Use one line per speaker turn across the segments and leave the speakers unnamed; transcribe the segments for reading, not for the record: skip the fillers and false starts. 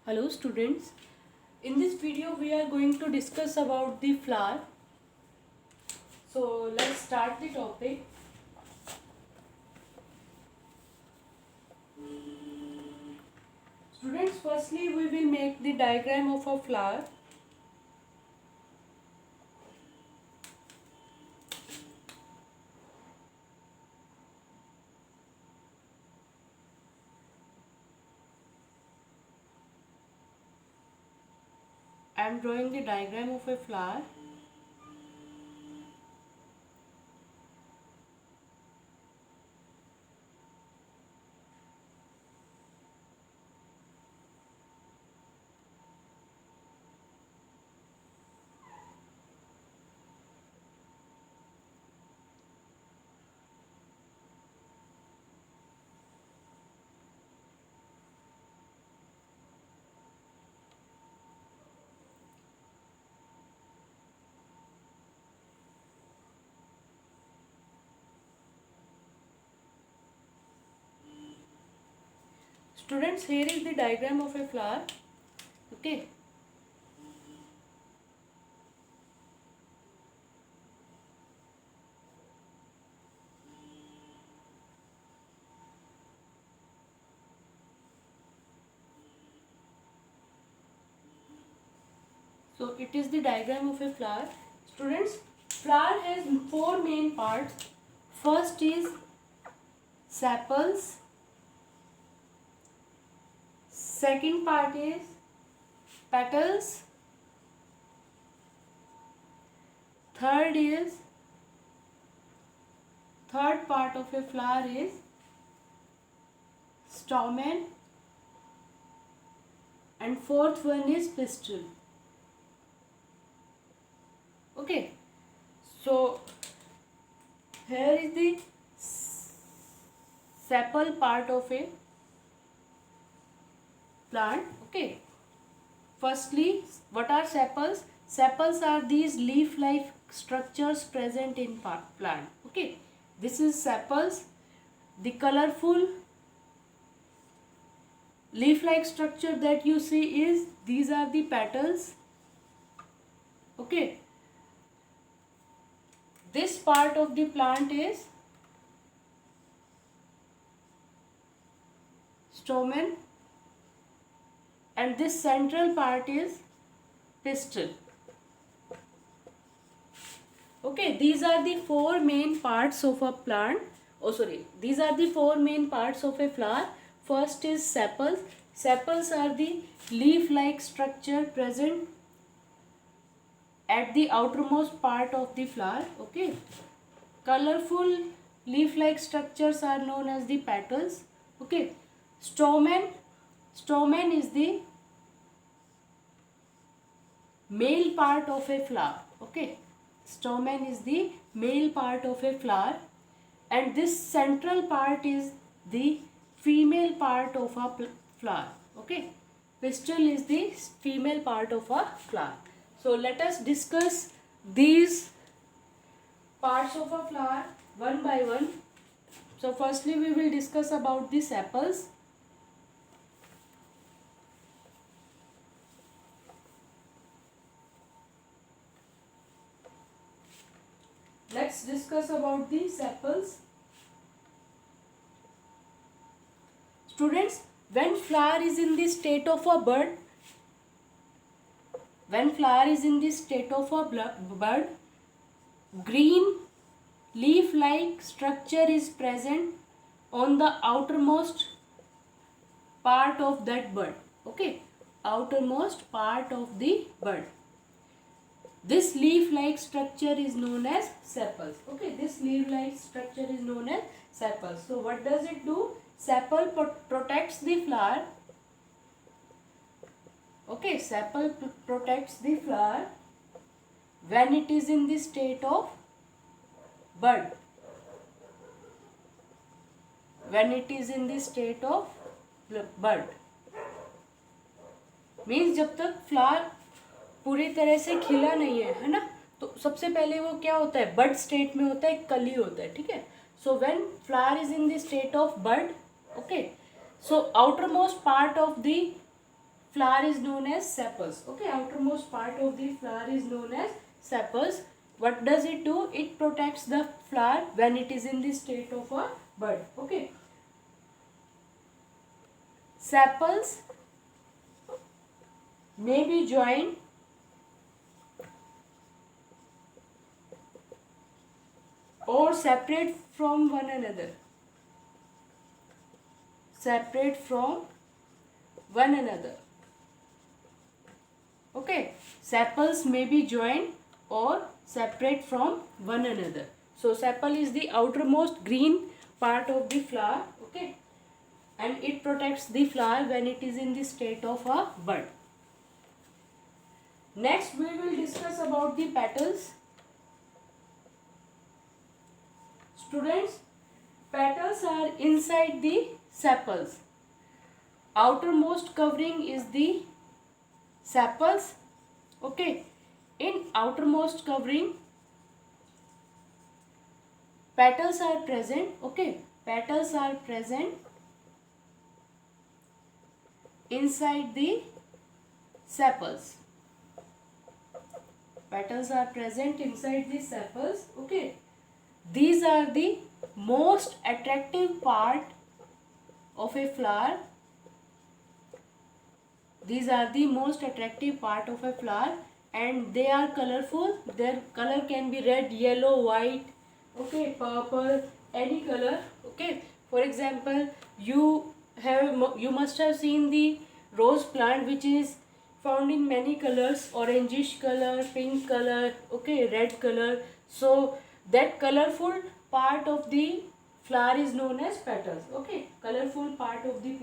Hello students, in this video we are going to discuss about the flower. So let's start the topic. Students, firstly we will make the diagram of a flower. I am drawing the diagram of a flower. Students, here is the diagram of a flower. Okay. So it is the diagram of a flower. Students, flower has four main parts. First is sepals. Second part is petals. Third part of a flower is stamen, and fourth one is pistil. Okay, so here is the sepal part of a plant. Okay, firstly, what are sepals? Sepals are these leaf-like structures present in plant. Okay, this is sepals. The colorful leaf-like structure that you see is, these are the petals. Okay, this part of the plant is stamen, and this central part is pistil. Okay, these are the four main parts of a plant. These are the four main parts of a flower. First is sepals. Sepals are the leaf-like structure present at the outermost part of the flower. Okay, colorful leaf-like structures are known as the petals. Okay, stamen is the male part of a flower. Okay, stamen is the male part of a flower, and this central part is the female part of a flower. Okay, pistil is the female part of a flower. So let us discuss these parts of a flower one by one. So firstly we will discuss about the sepals. Let's discuss about the sepals. Students, when flower is in the state of a bud, green leaf-like structure is present on the outermost part of that bud. Okay, outermost part of the bud. This leaf-like structure is known as sepals. Okay, this leaf-like structure is known as sepals. So what does it do? Sepal protects the flower. Okay, sepal protects the flower when it is in the state of bud. When it is in the state of bud means जब तक flower पूरी तरह से खिला नहीं है ना, तो सबसे पहले वो क्या होता है, बड स्टेट में होता है, कली होता है. ठीक है, so when flower is in the state of bud. Okay, so outer most part of the flower is known as sepals. Okay, outermost part of the flower is known as sepals. What does it do? It protects the flower when it is in the state of a bud. Okay, sepals may be joined or separate from one another. Separate from one another. Okay, sepals may be joined or separate from one another. So sepal is the outermost green part of the flower. Okay, and it protects the flower when it is in the state of a bud. Next we will discuss about the petals. Students, petals are inside the sepals. Outermost covering is the sepals. Okay, in outermost covering petals are present. Okay, petals are present inside the sepals. Petals are present inside the sepals. Okay, these are the most attractive part of a flower. These are the most attractive part of a flower, and they are colorful. Their color can be red, yellow, white, okay, purple, any color. Okay, for example, you must have seen the rose plant, which is found in many colors: orangish color, pink color, okay, red color. So that colorful part of the flower is known as petals. Okay, colorful part of the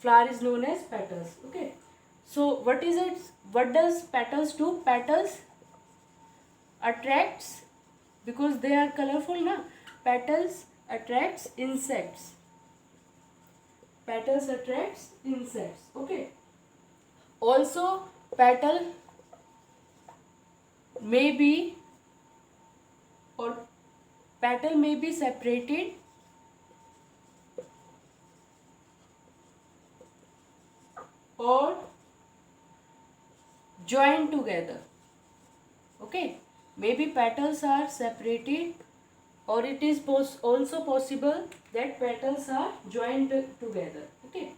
flower is known as petals. Okay, so what is it? What does petals do? Petals attracts, because they are colorful na. Petals attracts insects. Petals attracts insects. Okay, also petal may be or petal may be separated or joined together. Okay, maybe petals are separated, or it is also possible that petals are joined together. Okay,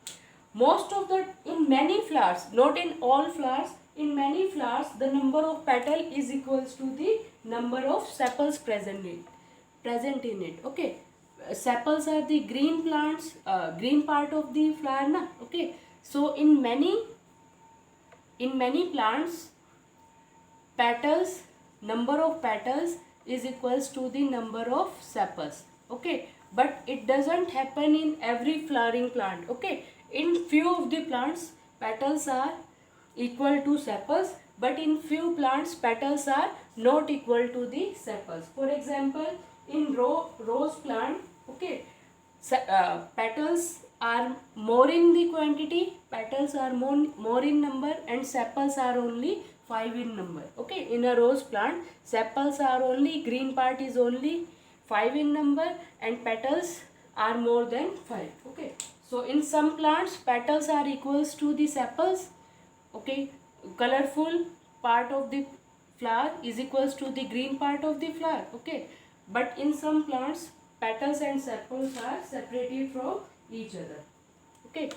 most of the, in many flowers, not in all flowers, in many flowers the number of petal is equals to the number of sepals present in it. Okay, sepals are the green plants, green part of the flower na. Okay, so in many plants, petals, number of petals is equals to the number of sepals. Okay, but it doesn't happen in every flowering plant. Okay, in few of the plants petals are equal to sepals, but in few plants petals are not equal to the sepals. For example, in rose plant, okay, petals are more in the quantity, petals are more in number, and sepals are only 5 in number. Okay, in a rose plant sepals are only, green part is only 5 in number, and petals are more than 5. Okay, so in some plants petals are equals to the sepals. Okay, colorful part of the flower is equals to the green part of the flower. Okay, but in some plants petals and sepals are separated from each other. Okay,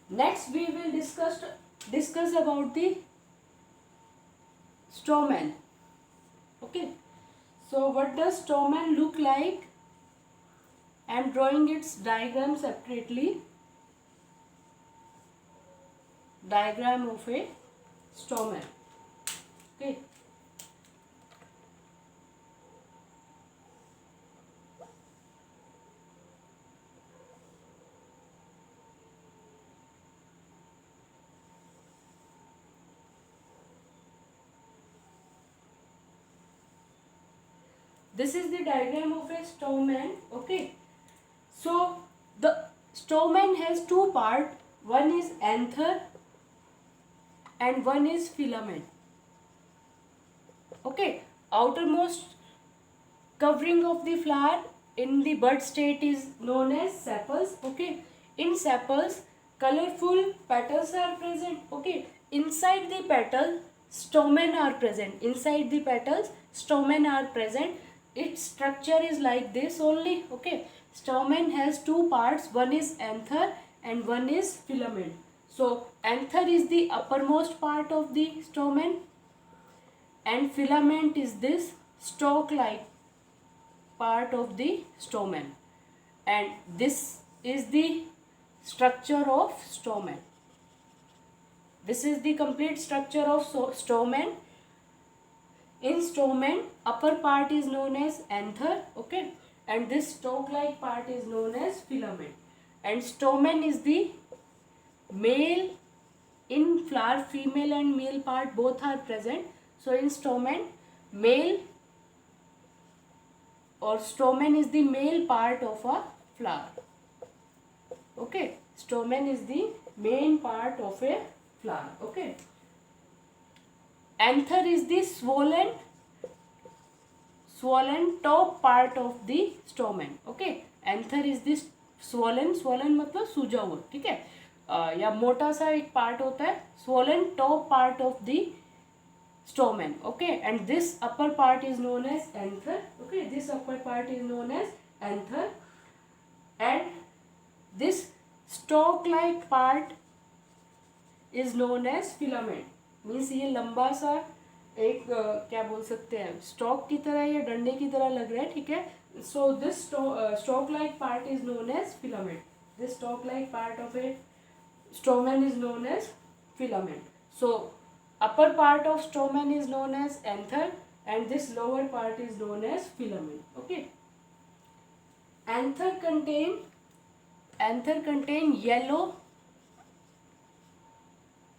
next we will discuss about the stamen. Okay, so what does stamen look like? I am drawing its diagram separately. Diagram of a stamen. Okay, this is the diagram of a stamen. Okay, so the stamen has two parts. One is anther and one is filament. Okay, outermost covering of the flower in the bud state is known as sepals. Okay, in sepals colorful petals are present. Okay, inside the petal stamen are present. Inside the petals stamen are present. Its structure is like this only. Okay, stamen has two parts, one is anther and one is filament. So anther is the uppermost part of the stamen and filament is this stalk like part of the stamen, and this is the structure of stamen. This is the complete structure of stamen. In stamen upper part is known as anther, okay, and this stalk like part is known as filament. And stamen is the male. In flower female and male part both are present. So in stamen male or stamen is the male part of a flower. Okay, stamen is the main part of a flower. Okay, anther is the swollen top part of the stamen. Okay, anther is this swollen मतलब सूजा हुआ, ठीक है, या मोटा सा एक part होता है, swollen top part of the stamen. Okay, and this upper part is known as anther. Okay, this upper part is known as anther, and this stalk like part is known as filament. Means ये लंबा सा एक क्या बोल सकते हैं, stock की तरह या डंडे की तरह लग रहा है, ठीक है. So this stalk like part is known as filament. This stalk like part of a stamen is known as filament. So upper part of stamen is known as anther and this lower part is known as filament. Okay, anther contain yellow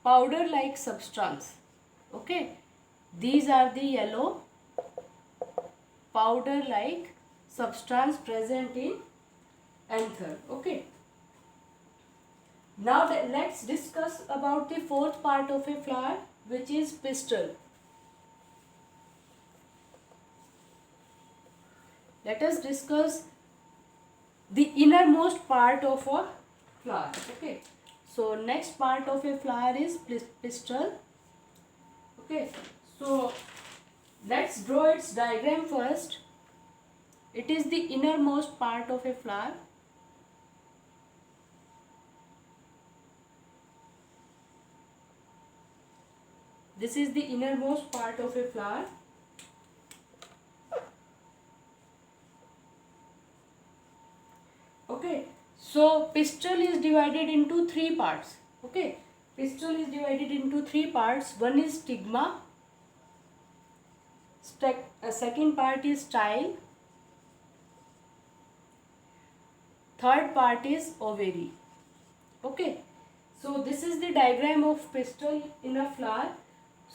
powder like substance. Okay, these are the yellow powder like substance present in anther. Okay, now let's discuss about the fourth part of a flower, which is pistil. Let us discuss the innermost part of a flower. Okay, so next part of a flower is pistil. Okay, so let's draw its diagram first. It is the innermost part of a flower. This is the innermost part of a flower. Okay, so pistil is divided into three parts. Okay, pistil is divided into three parts. One is stigma, second part is style, third part is ovary. Okay, so this is the diagram of pistil in a flower.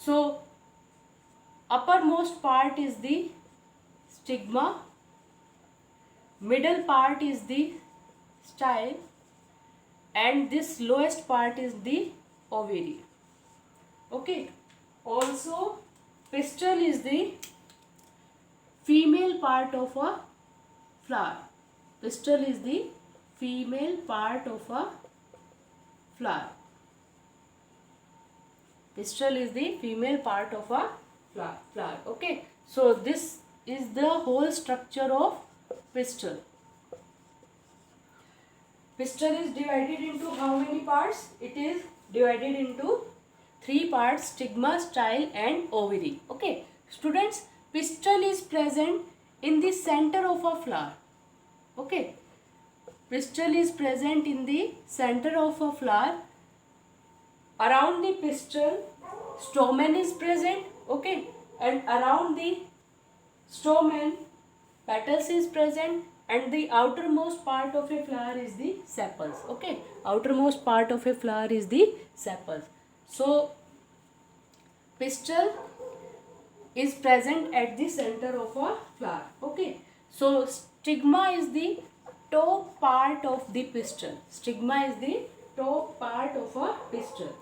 So uppermost part is the stigma, middle part is the style, and this lowest part is the ovary. Okay, also pistil is the female part of a flower. Pistil is the female part of a flower. Pistil is the female part of a flower. Okay, so this is the whole structure of pistil. Pistil is divided into how many parts? It is divided into three parts: stigma, style and ovary. Okay, students, pistil is present in the center of a flower. Okay, pistil is present in the center of a flower. Around the pistil stamen is present. Okay, and around the stamen petals is present, and the outermost part of a flower is the sepals. Okay, outermost part of a flower is the sepals. So pistil is present at the center of a flower. Okay, so stigma is the top part of the pistil. Stigma is the top part of a pistil.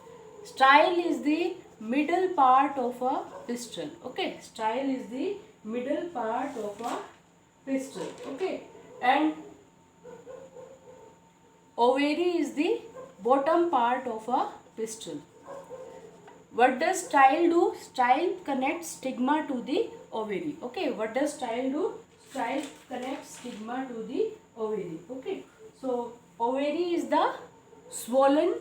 Style is the middle part of a pistil. Okay, style is the middle part of a pistil. Okay, and ovary is the bottom part of a pistil. What does style do? Style connects stigma to the ovary. Okay, what does style do? Style connects stigma to the ovary. Okay, so ovary is the swollen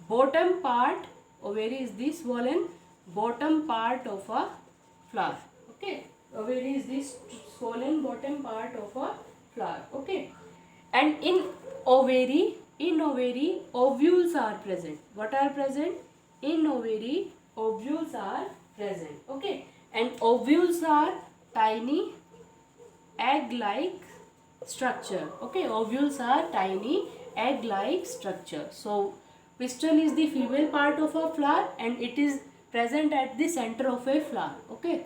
bottom part. Ovary is the swollen bottom part of a flower. Okay, ovary is the swollen bottom part of a flower. Okay, and in ovary, ovules are present. What are present? In ovary, ovules are present. Okay, and ovules are tiny egg-like structure. Okay, ovules are tiny egg-like structure. So pistil is the female part of a flower and it is present at the center of a flower. Okay,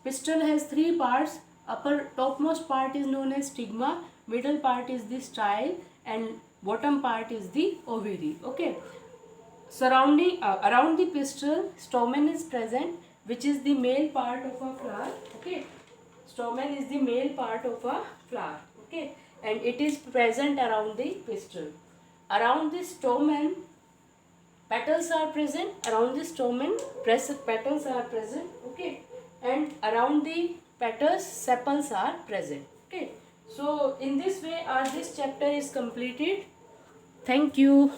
pistil has three parts. Upper topmost part is known as stigma, middle part is the style, and bottom part is the ovary. Okay, surrounding around the pistil, stamen is present, which is the male part of a flower. Okay, stamen is the male part of a flower. Okay, and it is present around the pistil. Around the stamen, petals are present. Around the stamen, petals are present. Okay, and around the petals, sepals are present. Okay, so in this way, this chapter is completed. Thank you.